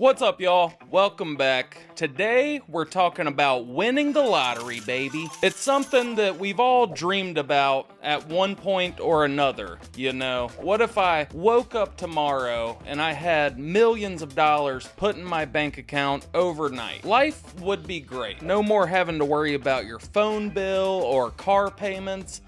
What's up, y'all? Welcome back. Today, we're talking about winning the lottery, baby. It's something that we've all dreamed about at one point or another, you know. What if I woke up tomorrow and I had millions of dollars put in my bank account overnight? Life would be great. No more having to worry about your phone bill or car payments.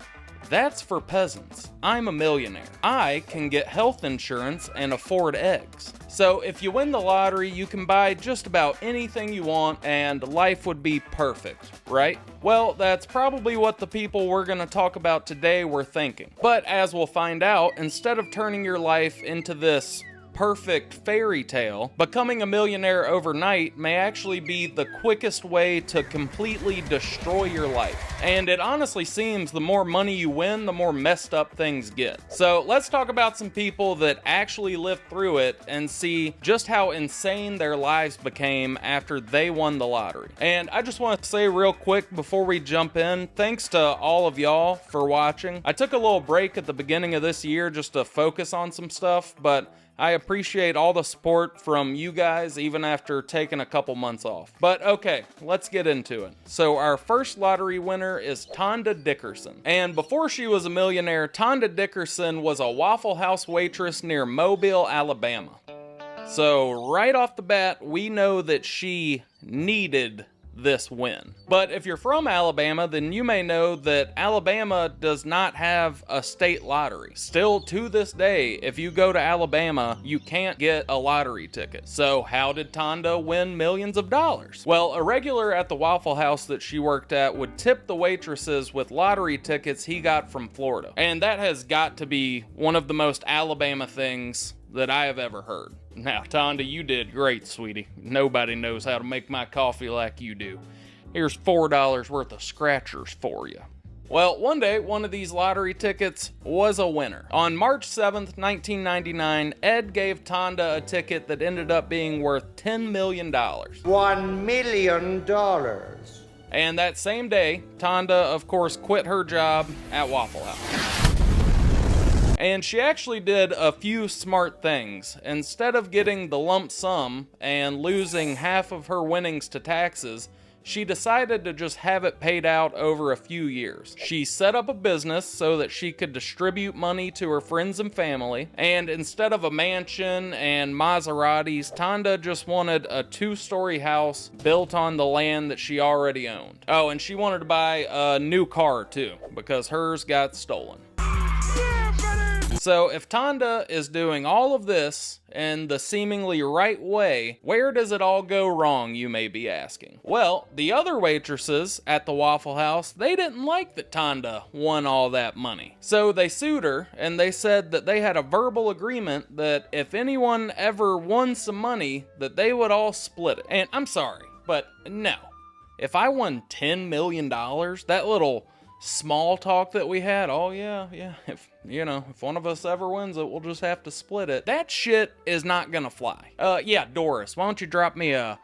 That's for peasants. I'm a millionaire. I can get health insurance and afford eggs. So if you win the lottery, you can buy just about anything you want and life would be perfect, right? Well, that's probably what the people we're gonna talk about today were thinking. But as we'll find out, instead of turning your life into this perfect fairy tale, becoming a millionaire overnight may actually be the quickest way to completely destroy your life. And it honestly seems the more money you win, the more messed up things get. So let's talk about some people that actually lived through it and see just how insane their lives became after they won the lottery. And I just want to say real quick before we jump in, thanks to all of y'all for watching. I took a little break at the beginning of this year just to focus on some stuff, but I appreciate all the support from you guys even after taking a couple months off. But okay, let's get into it. So our first lottery winner is Tonda Dickerson. And before she was a millionaire, Tonda Dickerson was a Waffle House waitress near Mobile, Alabama. So right off the bat, we know that she needed this win. But if you're from Alabama, then you may know that Alabama does not have a state lottery. Still to this day, if you go to Alabama, you can't get a lottery ticket. So how did Tonda win millions of dollars? Well, a regular at the Waffle House that she worked at would tip the waitresses with lottery tickets he got from Florida. And that has got to be one of the most Alabama things that I have ever heard. Now, Tonda, you did great, sweetie. Nobody knows how to make my coffee like you do. Here's $4 worth of scratchers for you. Well, one day, one of these lottery tickets was a winner. On March 7th, 1999, Ed gave Tonda a ticket that ended up being worth $10 million. $1 million. And that same day, Tonda, of course, quit her job at Waffle House. And she actually did a few smart things. Instead of getting the lump sum and losing half of her winnings to taxes, she decided to just have it paid out over a few years. She set up a business so that she could distribute money to her friends and family, and instead of a mansion and Maseratis, Tonda just wanted a 2-story house built on the land that she already owned. Oh, and she wanted to buy a new car too, because hers got stolen. So if Tonda is doing all of this in the seemingly right way, where does it all go wrong, you may be asking? Well, the other waitresses at the Waffle House, they didn't like that Tonda won all that money. So they sued her, and they said that they had a verbal agreement that if anyone ever won some money, that they would all split it. And I'm sorry, but no. If I won $10 million, that little small talk that we had, oh yeah, if one of us ever wins it, we'll just have to split it. That shit is not gonna fly. Yeah, Doris, why don't you drop me a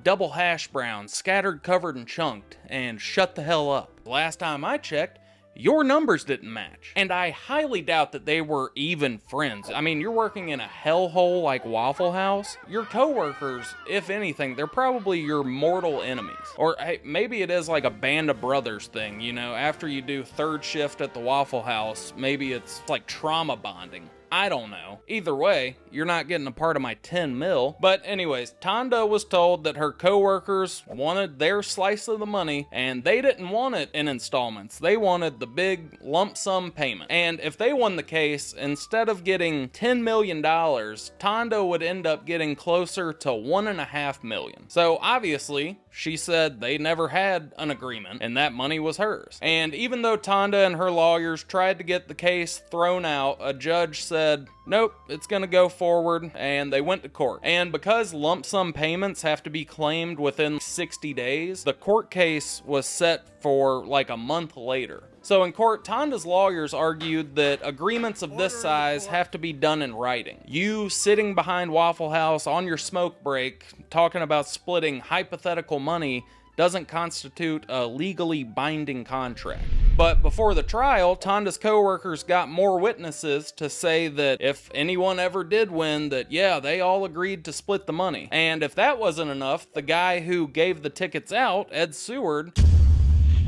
double hash brown, scattered, covered, and chunked, and shut the hell up. Last time I checked, your numbers didn't match. And I highly doubt that they were even friends. I mean, you're working in a hellhole like Waffle House. Your coworkers, if anything, they're probably your mortal enemies. Or hey, maybe it is like a band of brothers thing, you know, after you do third shift at the Waffle House, maybe it's like trauma bonding. I don't know. Either way, you're not getting a part of my 10 mil. But anyways, Tonda was told that her coworkers wanted their slice of the money, and they didn't want it in installments. They wanted the big lump sum payment. And if they won the case, instead of getting $10 million, Tonda would end up getting closer to $1.5 million. So obviously, she said they never had an agreement, and that money was hers. And even though Tonda and her lawyers tried to get the case thrown out, a judge said, nope, it's gonna go forward, and they went to court. And because lump sum payments have to be claimed within 60 days, the court case was set for like a month later. So in court, Tonda's lawyers argued that agreements of this size have to be done in writing. You sitting behind Waffle House on your smoke break talking about splitting hypothetical money doesn't constitute a legally binding contract. But before the trial, Tonda's coworkers got more witnesses to say that if anyone ever did win, that yeah, they all agreed to split the money. And if that wasn't enough, the guy who gave the tickets out, Ed Seward,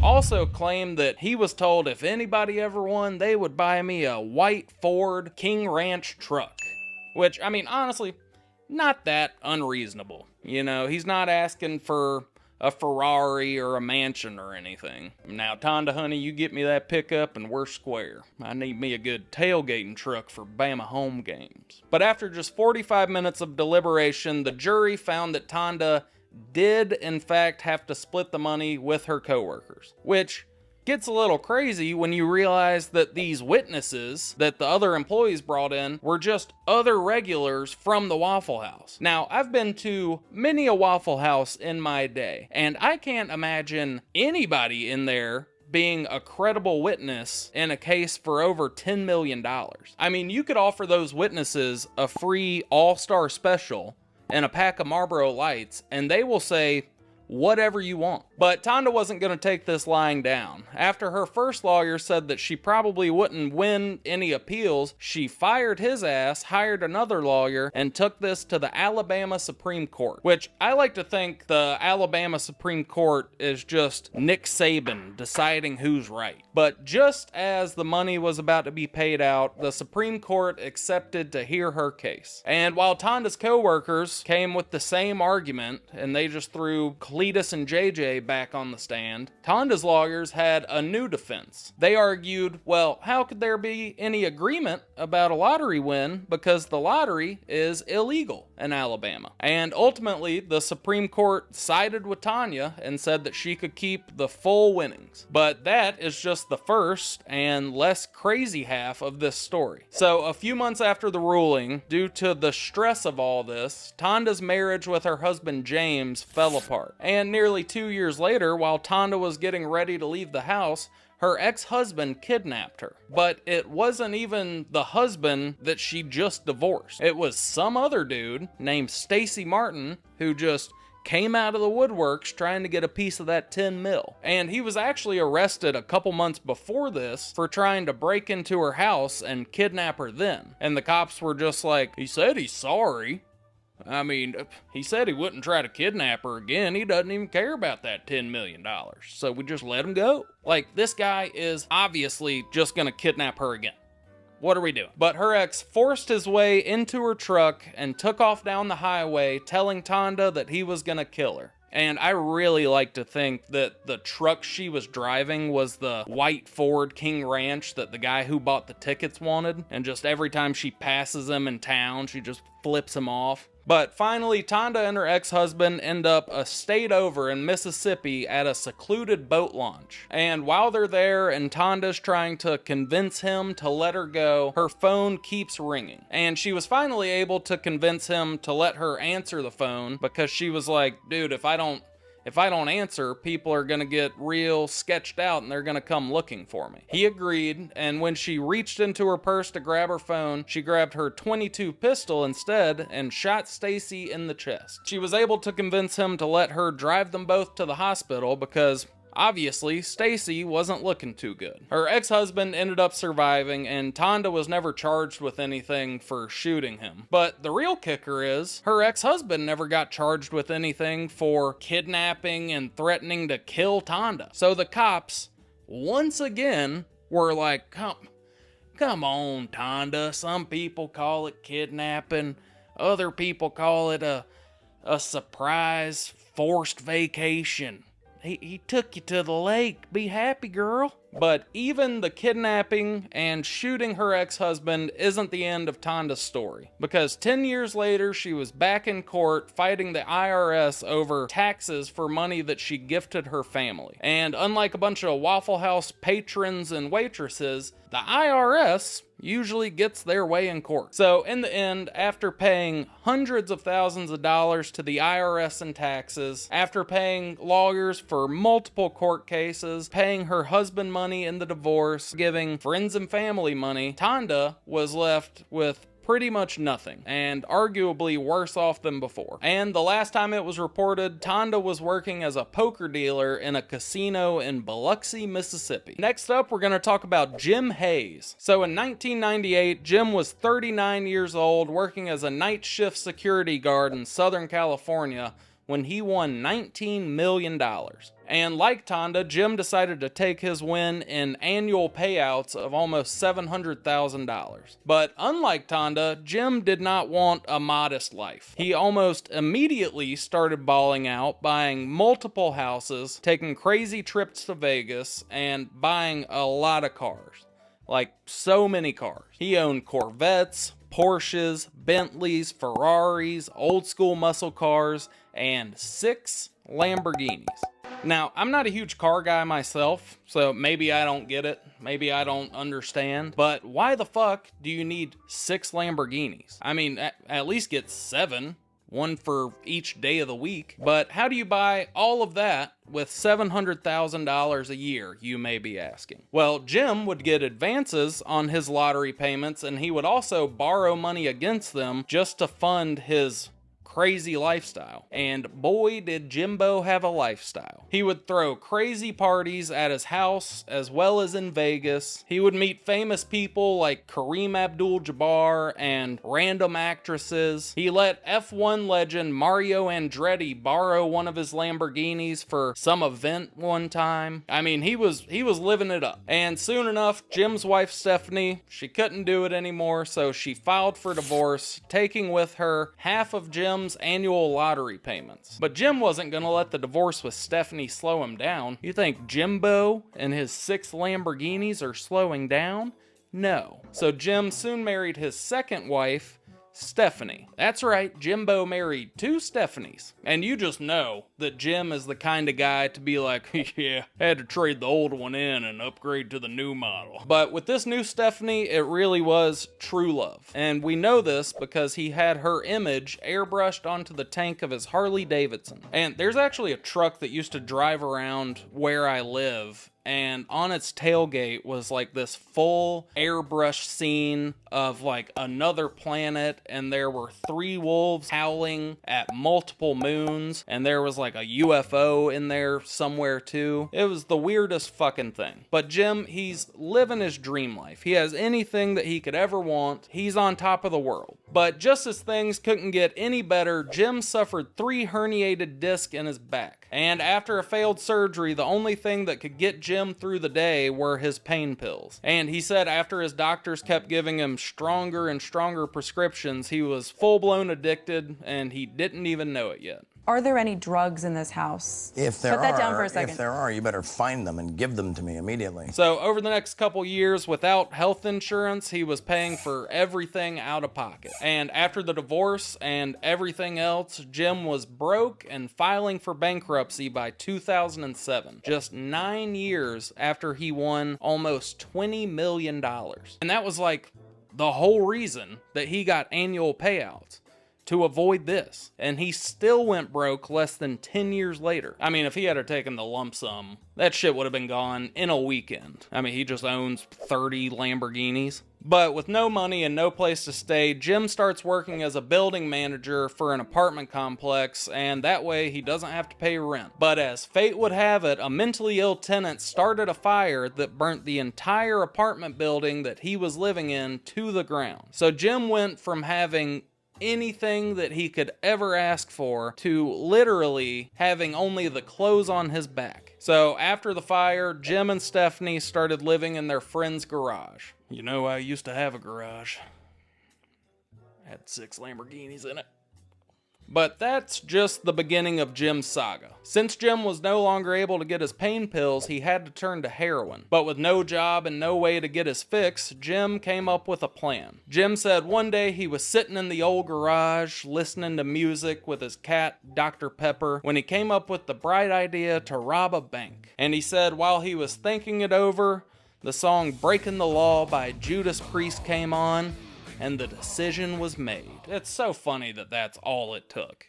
also claimed that he was told if anybody ever won, they would buy me a white Ford King Ranch truck. Which, I mean, honestly, not that unreasonable. You know, he's not asking for a Ferrari or a mansion or anything. Now, Tonda, honey, you get me that pickup and we're square. I need me a good tailgating truck for Bama home games. But after just 45 minutes of deliberation, the jury found that Tonda did, in fact, have to split the money with her coworkers, which gets a little crazy when you realize that these witnesses that the other employees brought in were just other regulars from the Waffle House. Now, I've been to many a Waffle House in my day, and I can't imagine anybody in there being a credible witness in a case for over $10 million. I mean, you could offer those witnesses a free all-star special and a pack of Marlboro Lights, and they will say whatever you want. But Tonda wasn't going to take this lying down. After her first lawyer said that she probably wouldn't win any appeals, she fired his ass, hired another lawyer, and took this to the Alabama Supreme Court, which I like to think the Alabama Supreme Court is just Nick Saban deciding who's right. But just as the money was about to be paid out, the Supreme Court accepted to hear her case. And while Tonda's co-workers came with the same argument, and they just threw Cletus and JJ back on the stand, Tonda's lawyers had a new defense. They argued, well, how could there be any agreement about a lottery win because the lottery is illegal in Alabama? And ultimately, the Supreme Court sided with Tanya and said that she could keep the full winnings. But that is just the first and less crazy half of this story. So a few months after the ruling, due to the stress of all this, Tonda's marriage with her husband James fell apart. And nearly 2 years later, while Tonda was getting ready to leave the house, her ex-husband kidnapped her. But it wasn't even the husband that she just divorced. It was some other dude named Stacy Martin who just came out of the woodworks trying to get a piece of that 10 mil. And he was actually arrested a couple months before this for trying to break into her house and kidnap her then. And the cops were just like, he said he's sorry. I mean, he said he wouldn't try to kidnap her again. He doesn't even care about that $10 million. So we just let him go. Like, this guy is obviously just gonna kidnap her again. What are we doing? But her ex forced his way into her truck and took off down the highway, telling Tonda that he was gonna kill her. And I really like to think that the truck she was driving was the white Ford King Ranch that the guy who bought the tickets wanted. And just every time she passes him in town, she just flips him off. But finally, Tonda and her ex-husband end up a state over in Mississippi at a secluded boat launch. And while they're there and Tonda's trying to convince him to let her go, her phone keeps ringing. And she was finally able to convince him to let her answer the phone because she was like, dude, if I don't answer, people are gonna get real sketched out and they're gonna come looking for me. He agreed, and when she reached into her purse to grab her phone, she grabbed her .22 pistol instead and shot Stacy in the chest. She was able to convince him to let her drive them both to the hospital because obviously, Stacy wasn't looking too good. Her ex-husband ended up surviving, and Tonda was never charged with anything for shooting him. But the real kicker is, her ex-husband never got charged with anything for kidnapping and threatening to kill Tonda. So the cops, once again, were like, come on, Tonda. Some people call it kidnapping. Other people call it a surprise forced vacation. He took you to the lake. Be happy, girl. But even the kidnapping and shooting her ex-husband isn't the end of Tonda's story. Because 10 years later, she was back in court fighting the IRS over taxes for money that she gifted her family. And unlike a bunch of Waffle House patrons and waitresses, the IRS usually gets their way in court. So in the end, after paying hundreds of thousands of dollars to the IRS in taxes, after paying lawyers for multiple court cases, paying her husband money in the divorce, giving friends and family money, Tonda was left with pretty much nothing, and arguably worse off than before. And the last time it was reported, Tonda was working as a poker dealer in a casino in Biloxi, Mississippi. Next up, we're going to talk about Jim Hayes. So in 1998, Jim was 39 years old, working as a night shift security guard in Southern California, when he won $19 million. And like Tonda, Jim decided to take his win in annual payouts of almost $700,000. But unlike Tonda, Jim did not want a modest life. He almost immediately started balling out, buying multiple houses, taking crazy trips to Vegas, and buying a lot of cars. Like, so many cars. He owned Corvettes, Porsches, Bentleys, Ferraris, old school muscle cars, and 6 Lamborghinis. Now, I'm not a huge car guy myself, so maybe I don't get it, maybe I don't understand, but why the fuck do you need 6 Lamborghinis? I mean, at least get 7, one for each day of the week, but how do you buy all of that with $700,000 a year, you may be asking? Well, Jim would get advances on his lottery payments, and he would also borrow money against them just to fund his crazy lifestyle. And boy, did Jimbo have a lifestyle. He would throw crazy parties at his house as well as in Vegas. He would meet famous people like Kareem Abdul-Jabbar and random actresses. He let F1 legend Mario Andretti borrow one of his Lamborghinis for some event one time. I mean, he was living it up. And soon enough, Jim's wife Stephanie, she couldn't do it anymore, so she filed for divorce, taking with her half of Jim's annual lottery payments. But Jim wasn't gonna let the divorce with Stephanie slow him down. You think Jimbo and his 6 Lamborghinis are slowing down? No. So Jim soon married his second wife, Stephanie. That's right, Jimbo married 2 Stephanies. And you just know that Jim is the kind of guy to be like, yeah, I had to trade the old one in and upgrade to the new model. But with this new Stephanie, it really was true love. And we know this because he had her image airbrushed onto the tank of his Harley Davidson. And there's actually a truck that used to drive around where I live, and on its tailgate was like this full airbrush scene of like another planet, and there were 3 wolves howling at multiple moons, and there was like a UFO in there somewhere too. It was the weirdest fucking thing. But Jim, he's living his dream life. He has anything that he could ever want. He's on top of the world. But just as things couldn't get any better, Jim suffered 3 herniated discs in his back. And after a failed surgery, the only thing that could get Jim through the day were his pain pills. And he said after his doctors kept giving him stronger and stronger prescriptions, he was full-blown addicted, and he didn't even know it yet. Are there any drugs in this house? If there Put that down for a second. If there are, you better find them and give them to me immediately. So over the next couple years, without health insurance, he was paying for everything out of pocket. And after the divorce and everything else, Jim was broke and filing for bankruptcy by 2007, just 9 years after he won almost $20 million. And that was like the whole reason that he got annual payouts, to avoid this. And he still went broke less than 10 years later. I mean, if he had taken the lump sum, that shit would have been gone in a weekend. I mean, he just owns 30 Lamborghinis. But with no money and no place to stay, Jim starts working as a building manager for an apartment complex, and that way he doesn't have to pay rent. But as fate would have it, a mentally ill tenant started a fire that burnt the entire apartment building that he was living in to the ground. So Jim went from having anything that he could ever ask for to literally having only the clothes on his back. So after the fire, Jim and Stephanie started living in their friend's garage. You know, I used to have a garage. I had 6 Lamborghinis in it. But that's just the beginning of Jim's saga. Since Jim was no longer able to get his pain pills, he had to turn to heroin. But with no job and no way to get his fix, Jim came up with a plan. Jim said one day he was sitting in the old garage listening to music with his cat, Dr. Pepper, when he came up with the bright idea to rob a bank. And he said while he was thinking it over, the song Breaking the Law by Judas Priest came on, and the decision was made. It's so funny that that's all it took.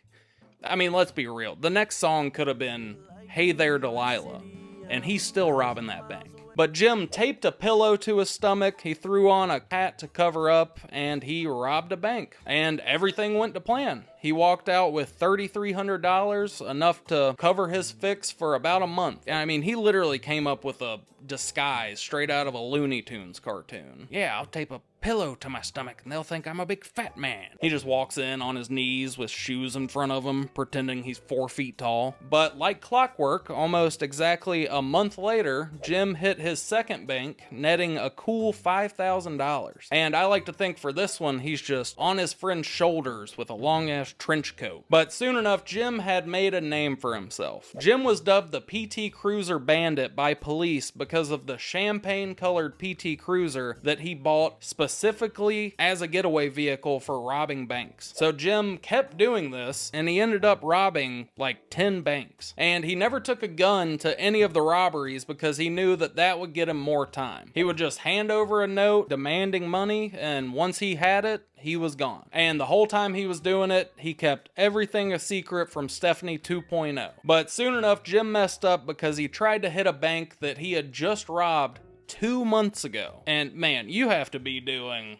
I mean, let's be real. The next song could have been Hey There Delilah, and he's still robbing that bank. But Jim taped a pillow to his stomach, he threw on a hat to cover up, and he robbed a bank. And everything went to plan. He walked out with $3,300, enough to cover his fix for about a month. I mean, he literally came up with a disguise straight out of a Looney Tunes cartoon. Yeah, I'll tape a pillow to my stomach and they'll think I'm a big fat man. He just walks in on his knees with shoes in front of him, pretending he's 4 feet tall. But like clockwork, almost exactly a month later, Jim hit his second bank, netting a cool $5,000. And I like to think for this one, he's just on his friend's shoulders with a long-ass trench coat. But soon enough, Jim had made a name for himself. Jim was dubbed the PT Cruiser Bandit by police because of the champagne-colored PT Cruiser that he bought specifically as a getaway vehicle for robbing banks. So Jim kept doing this, and he ended up robbing like 10 banks. And he never took a gun to any of the robberies because he knew that that would get him more time. He would just hand over a note demanding money, and once he had it, he was gone. And the whole time he was doing it, he kept everything a secret from Stephanie 2.0. But soon enough, Jim messed up because he tried to hit a bank that he had just robbed 2 months ago. And man, you have to be doing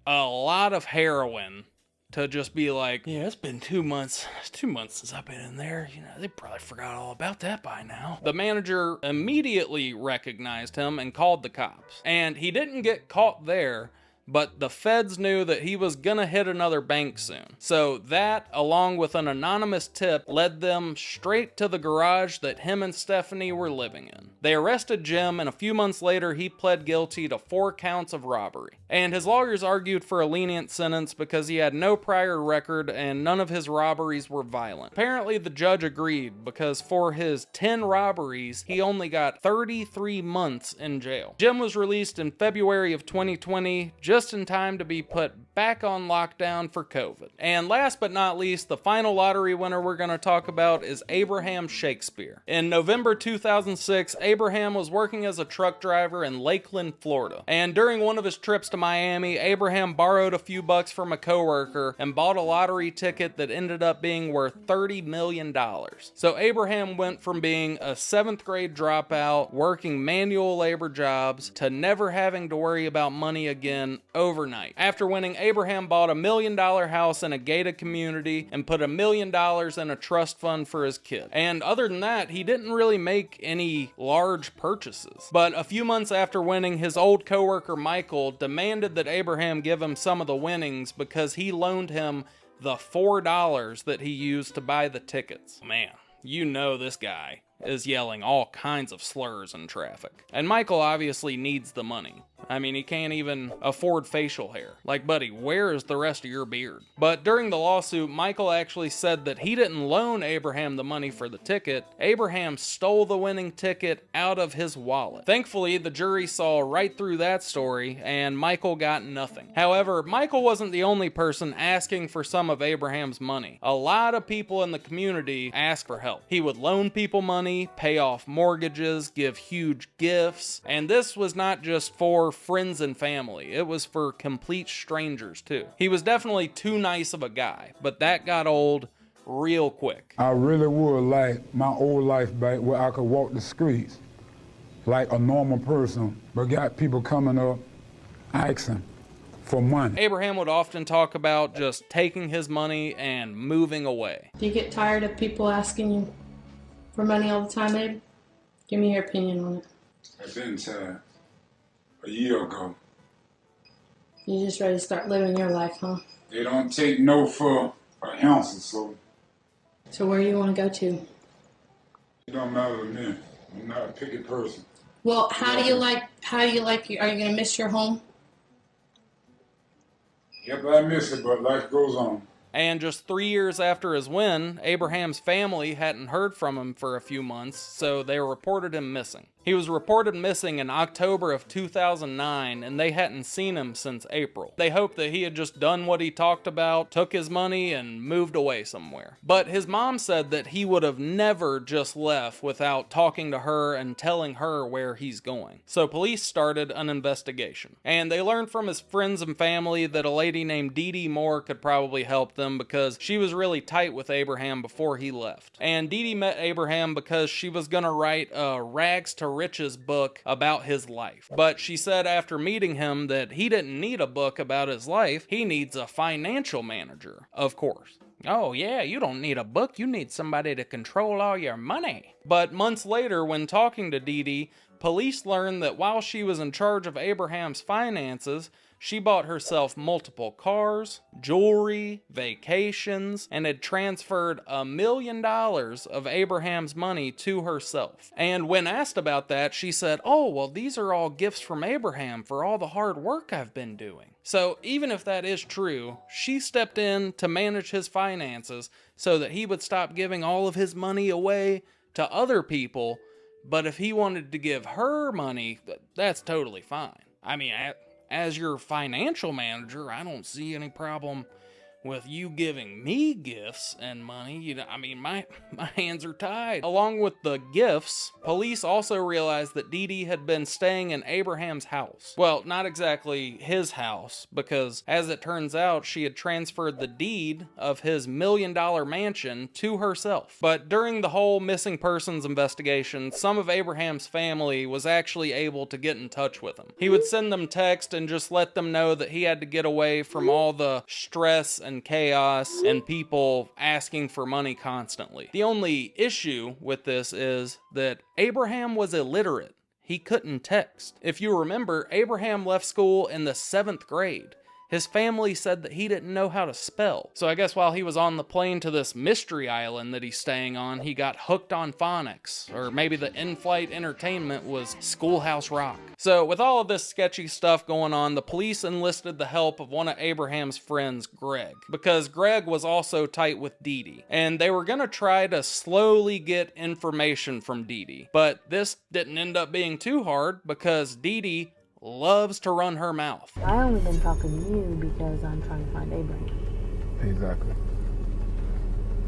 a lot of heroin to just be like, yeah, it's been 2 months. It's 2 months since I've been in there. You know, they probably forgot all about that by now. The manager immediately recognized him and called the cops. And he didn't get caught there, but the feds knew that he was gonna hit another bank soon. So that, along with an anonymous tip, led them straight to the garage that him and Stephanie were living in. They arrested Jim, and a few months later, he pled guilty to 4 counts of robbery. And his lawyers argued for a lenient sentence because he had no prior record and none of his robberies were violent. Apparently, the judge agreed because for his 10 robberies, he only got 33 months in jail. Jim was released in February of 2020, just in time to be put back on lockdown for COVID. And last but not least, the final lottery winner we're going to talk about is Abraham Shakespeare. In November 2006, Abraham was working as a truck driver in Lakeland, Florida. And during one of his trips to Miami, Abraham borrowed a few bucks from a coworker and bought a lottery ticket that ended up being worth $30 million. So Abraham went from being a 7th grade dropout, working manual labor jobs, to never having to worry about money again overnight. After winning, Abraham bought $1 million house in a gated community and put $1 million in a trust fund for his kid. And other than that, he didn't really make any large purchases. But a few months after winning, his old coworker Michael demanded that Abraham give him some of the winnings because he loaned him the $4 that he used to buy the tickets. Man, you know this guy is yelling all kinds of slurs in traffic. And Michael obviously needs the money. I mean, he can't even afford facial hair. Like, buddy, where is the rest of your beard? But during the lawsuit, Michael actually said that he didn't loan Abraham the money for the ticket. Abraham stole the winning ticket out of his wallet. Thankfully, the jury saw right through that story, and Michael got nothing. However, Michael wasn't the only person asking for some of Abraham's money. A lot of people in the community asked for help. He would loan people money, pay off mortgages, give huge gifts, and this was not just for friends and family, it was for complete strangers too. He was definitely too nice of a guy, but that got old real quick. I really would like my old life back where I could walk the streets like a normal person, but got people coming up asking for money. Abraham would often talk about just taking his money and moving away. Do you get tired of people asking you for money all the time, Abe? Give me your opinion on it. I've been tired. A year ago. You just ready to start living your life, huh? They don't take no for an ounce or so. So where do you want to go to? It don't matter to me. I'm not a picky person. Well, how do you like, are you going to miss your home? Yep, I miss it, but life goes on. And just 3 years after his win, Abraham's family hadn't heard from him for a few months, so they reported him missing. He was reported missing in October of 2009, and they hadn't seen him since April. They hoped that he had just done what he talked about, took his money, and moved away somewhere. But his mom said that he would have never just left without talking to her and telling her where he's going. So police started an investigation. And they learned from his friends and family that a lady named Dee Dee Moore could probably help them because she was really tight with Abraham before he left. And Dee Dee met Abraham because she was gonna write a rags to Rich's book about his life. But she said after meeting him that he didn't need a book about his life, he needs a financial manager, of course. Oh yeah, you don't need a book, you need somebody to control all your money. But months later, when talking to Dee Dee, police learned that while she was in charge of Abraham's finances, she bought herself multiple cars, jewelry, vacations, and had transferred $1 million of Abraham's money to herself. And when asked about that, she said, "Oh, well, these are all gifts from Abraham for all the hard work I've been doing." So even if that is true, she stepped in to manage his finances so that he would stop giving all of his money away to other people. But if he wanted to give her money, that's totally fine. I mean, as your financial manager, I don't see any problem with you giving me gifts and money. You know, I mean, my hands are tied. Along with the gifts, police also realized that Dee Dee had been staying in Abraham's house. Well, not exactly his house, because as it turns out, she had transferred the deed of his $1 million mansion to herself. But during the whole missing persons investigation, some of Abraham's family was actually able to get in touch with him. He would send them text and just let them know that he had to get away from all the stress and chaos and people asking for money constantly. The only issue with this is that Abraham was illiterate. He couldn't text. If you remember, Abraham left school in the 7th grade. His family said that he didn't know how to spell. So I guess while he was on the plane to this mystery island that he's staying on, he got hooked on phonics. Or maybe the in-flight entertainment was Schoolhouse Rock. So with all of this sketchy stuff going on, the police enlisted the help of one of Abraham's friends, Greg, because Greg was also tight with Dee Dee. And they were gonna try to slowly get information from Dee Dee. But this didn't end up being too hard because Dee Dee loves to run her mouth. I only been talking to you because I'm trying to find Abraham. Exactly.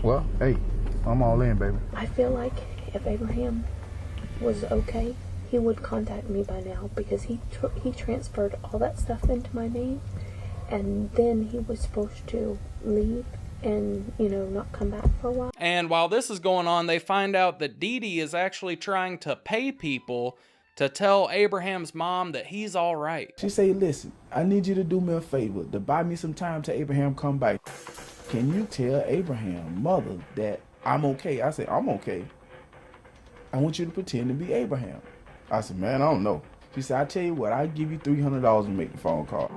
Well, hey, I'm all in, baby. I feel like if Abraham was okay, he would contact me by now because he transferred all that stuff into my name, and then he was supposed to leave and, you know, not come back for a while. And while this is going on, they find out that Dee Dee is actually trying to pay people to tell Abraham's mom that he's all right. She say, listen, I need you to do me a favor, to buy me some time till Abraham come back. Can you tell Abraham, mother, that I'm okay? I said, I'm okay. I want you to pretend to be Abraham. I said, man, I don't know. She said, I tell you what, I'll give you $300 to make the phone call.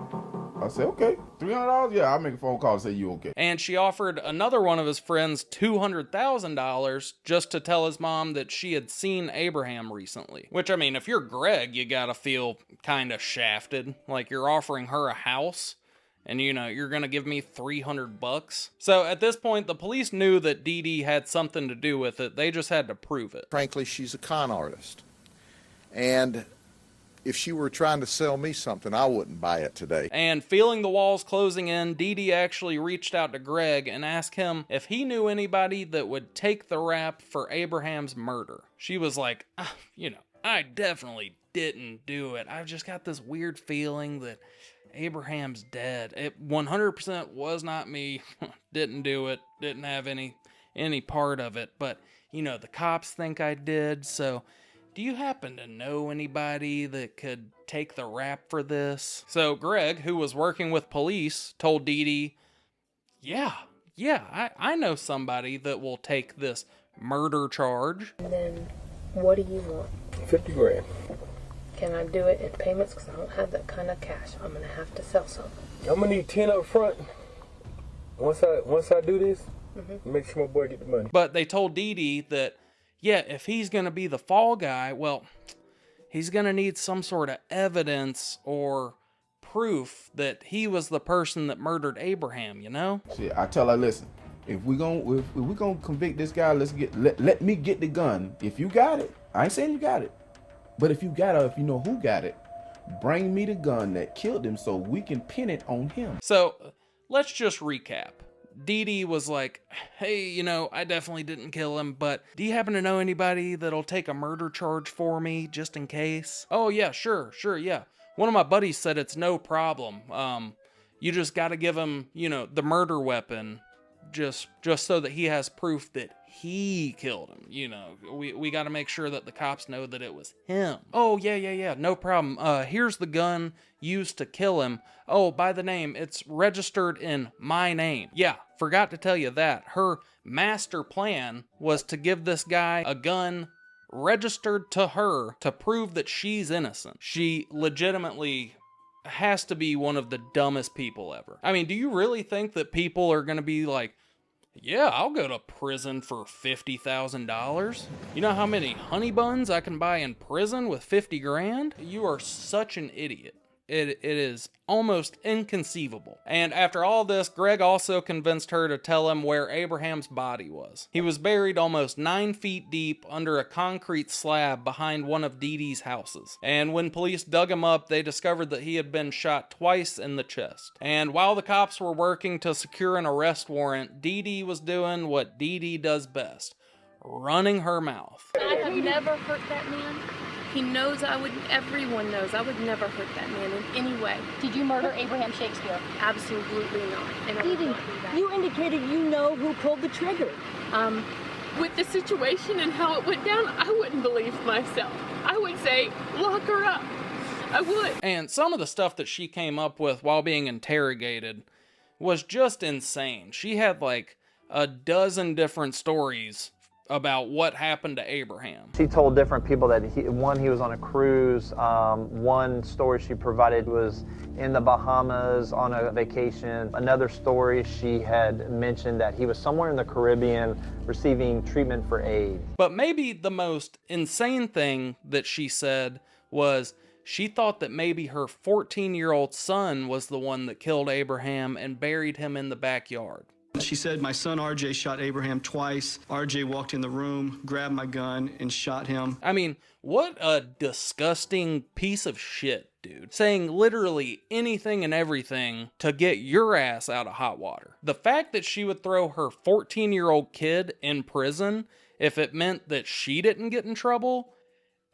I said, okay, $300? Yeah, I'll make a phone call and say you okay. And she offered another one of his friends $200,000 just to tell his mom that she had seen Abraham recently. Which, I mean, if you're Greg, you gotta feel kind of shafted. Like you're offering her a house and, you know, you're gonna give me $300. So at this point, the police knew that Dee Dee had something to do with it. They just had to prove it. Frankly, she's a con artist. And if she were trying to sell me something, I wouldn't buy it today. And feeling the walls closing in, Dee Dee actually reached out to Greg and asked him if he knew anybody that would take the rap for Abraham's murder. She was like, you know, I definitely didn't do it. I've just got this weird feeling that Abraham's dead. It 100% was not me. Didn't do it. Didn't have any part of it. But, you know, the cops think I did, so do you happen to know anybody that could take the rap for this? So Greg, who was working with police, told Dee Dee, yeah, I know somebody that will take this murder charge. And then, what do you want? 50 grand. Can I do it in payments? Because I don't have that kind of cash. I'm going to have to sell something. I'm going to need 10 up front. Once I do this, make sure my boy get the money. But they told Dee Dee that, yeah, if he's going to be the fall guy, well, he's going to need some sort of evidence or proof that he was the person that murdered Abraham, you know? Shit, I tell her, listen, if we gonna convict this guy, let me get the gun. If you got it, I ain't saying you got it, but if you got it, if you know who got it, bring me the gun that killed him so we can pin it on him. So let's just recap. Dee Dee was like, hey, you know, I definitely didn't kill him, but do you happen to know anybody that'll take a murder charge for me just in case? Oh, yeah, sure, yeah. One of my buddies said it's no problem. You just gotta give him, you know, the murder weapon just so that he has proof that he killed him. You know, we got to make sure that the cops know that it was him. Oh, yeah, no problem. Here's the gun used to kill him. Oh, by the name, it's registered in my name. Yeah, forgot to tell you that. Her master plan was to give this guy a gun registered to her to prove that she's innocent. She legitimately has to be one of the dumbest people ever. I mean, do you really think that people are gonna be like, yeah, I'll go to prison for $50,000? You know how many honey buns I can buy in prison with 50 grand? You are such an idiot. It is almost inconceivable. And after all this, Greg also convinced her to tell him where Abraham's body was. He was buried almost 9 feet deep under a concrete slab behind one of Dee Dee's houses. And when police dug him up, they discovered that he had been shot twice in the chest. And while the cops were working to secure an arrest warrant, Dee Dee was doing what Dee Dee does best, running her mouth. I have never hurt that man. He knows everyone knows I would never hurt that man in any way. Did you murder Abraham Shakespeare? Absolutely not. And I Dee would Dee, not do that. you indicated you know who pulled the trigger. With the situation and how it went down, I wouldn't believe myself. I would say, lock her up. I would. And some of the stuff that she came up with while being interrogated was just insane. She had like a dozen different stories about what happened to Abraham. She told different people that he was on a cruise. One story she provided was in the Bahamas on a vacation. Another story, she had mentioned that he was somewhere in the Caribbean receiving treatment for AIDS. But maybe the most insane thing that she said was she thought that maybe her 14-year-old son was the one that killed Abraham and buried him in the backyard. She said, my son RJ shot Abraham twice. RJ walked in the room, grabbed my gun, and shot him. I mean, what a disgusting piece of shit, dude. Saying literally anything and everything to get your ass out of hot water. The fact that she would throw her 14-year-old kid in prison if it meant that she didn't get in trouble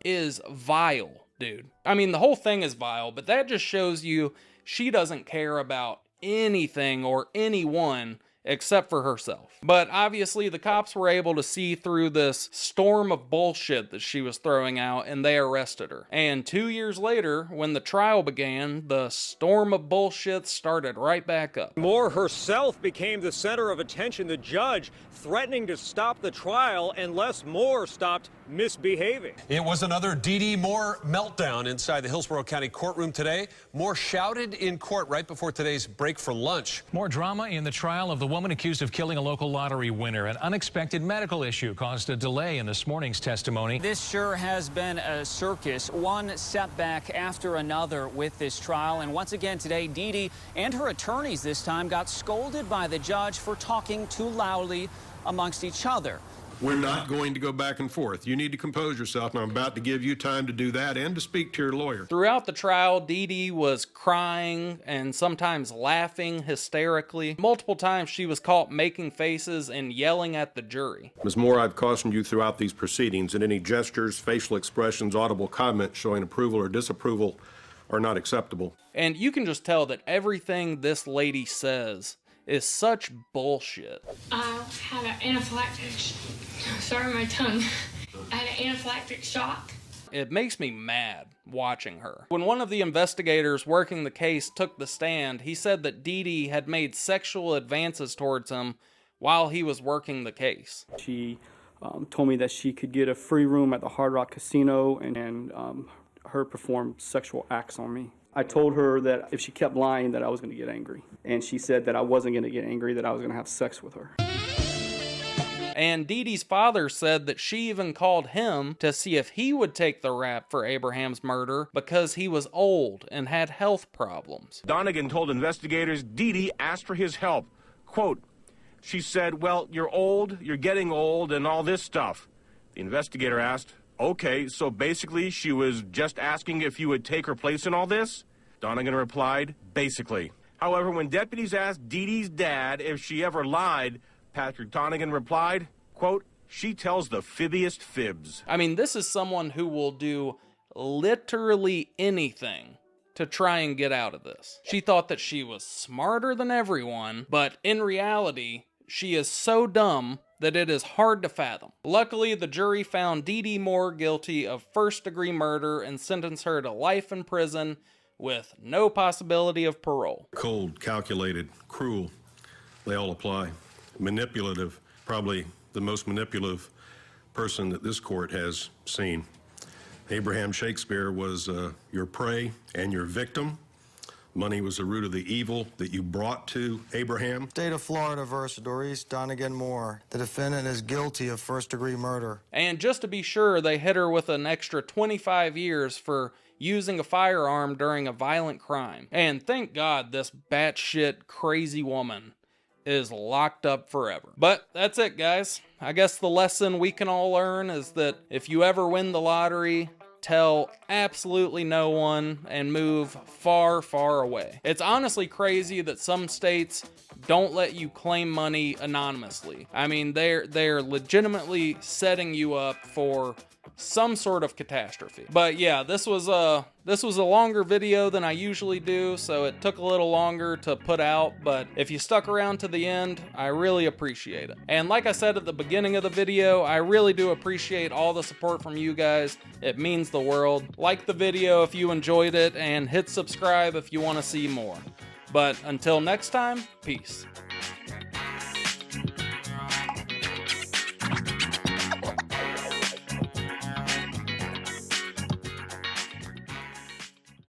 is vile, dude. I mean, the whole thing is vile, but that just shows you she doesn't care about anything or anyone except for herself. But obviously the cops were able to see through this storm of bullshit that she was throwing out, and they arrested her. And 2 years later, when the trial began, the storm of bullshit started right back up. Moore herself became the center of attention, the judge threatening to stop the trial unless Moore stopped misbehaving. It was another Dee Dee Moore meltdown inside the Hillsborough County courtroom today. Moore shouted in court right before today's break for lunch. More drama in the trial of the woman accused of killing a local lottery winner. An unexpected medical issue caused a delay in this morning's testimony. This sure has been a circus, one setback after another with this trial. And once again today, Dee Dee and her attorneys this time got scolded by the judge for talking too loudly amongst each other. We're not going to go back and forth. You need to compose yourself, and I'm about to give you time to do that and to speak to your lawyer. Throughout the trial, Dee Dee was crying and sometimes laughing hysterically. Multiple times she was caught making faces and yelling at the jury. Ms. Moore, I've cautioned you throughout these proceedings that any gestures, facial expressions, audible comments showing approval or disapproval are not acceptable. And you can just tell that everything this lady says is such bullshit. I had an anaphylactic, sorry my tongue, I had an anaphylactic shock. It makes me mad watching her. When one of the investigators working the case took the stand, he said that Dee Dee had made sexual advances towards him while he was working the case. She told me that she could get a free room at the Hard Rock Casino and her perform sexual acts on me. I told her that if she kept lying that I was going to get angry. And she said that I wasn't going to get angry, that I was going to have sex with her. And Dee Dee's father said that she even called him to see if he would take the rap for Abraham's murder because he was old and had health problems. Donegan told investigators Dee Dee asked for his help. Quote, she said, well, you're old, you're getting old, and all this stuff. The investigator asked, okay, so basically she was just asking if you would take her place in all this? Donegan replied, basically. However, when deputies asked Dee Dee's dad if she ever lied, Patrick Donegan replied, quote, she tells the fibbiest fibs. I mean, this is someone who will do literally anything to try and get out of this. She thought that she was smarter than everyone, but in reality, she is so dumb that it is hard to fathom. Luckily, the jury found Dee Dee Moore guilty of first-degree murder and sentenced her to life in prison with no possibility of parole. Cold, calculated, cruel, they all apply. Manipulative, probably the most manipulative person that this court has seen. Abraham Shakespeare was your prey and your victim. Money was the root of the evil that you brought to Abraham. State of Florida versus Doris Donegan Moore. The defendant is guilty of first-degree murder. And just to be sure, they hit her with an extra 25 years for using a firearm during a violent crime. And thank God this batshit crazy woman is locked up forever. But that's it, guys. I guess the lesson we can all learn is that if you ever win the lottery, tell absolutely no one and move far, far away. It's honestly crazy that some states don't let you claim money anonymously. I mean, they're legitimately setting you up for some sort of catastrophe. But yeah, this was a longer video than I usually do, so it took a little longer to put out, but if you stuck around to the end, I really appreciate it. And like I said at the beginning of the video, I really do appreciate all the support from you guys. It means the world. Like the video if you enjoyed it, and hit subscribe if you want to see more. But until next time, peace.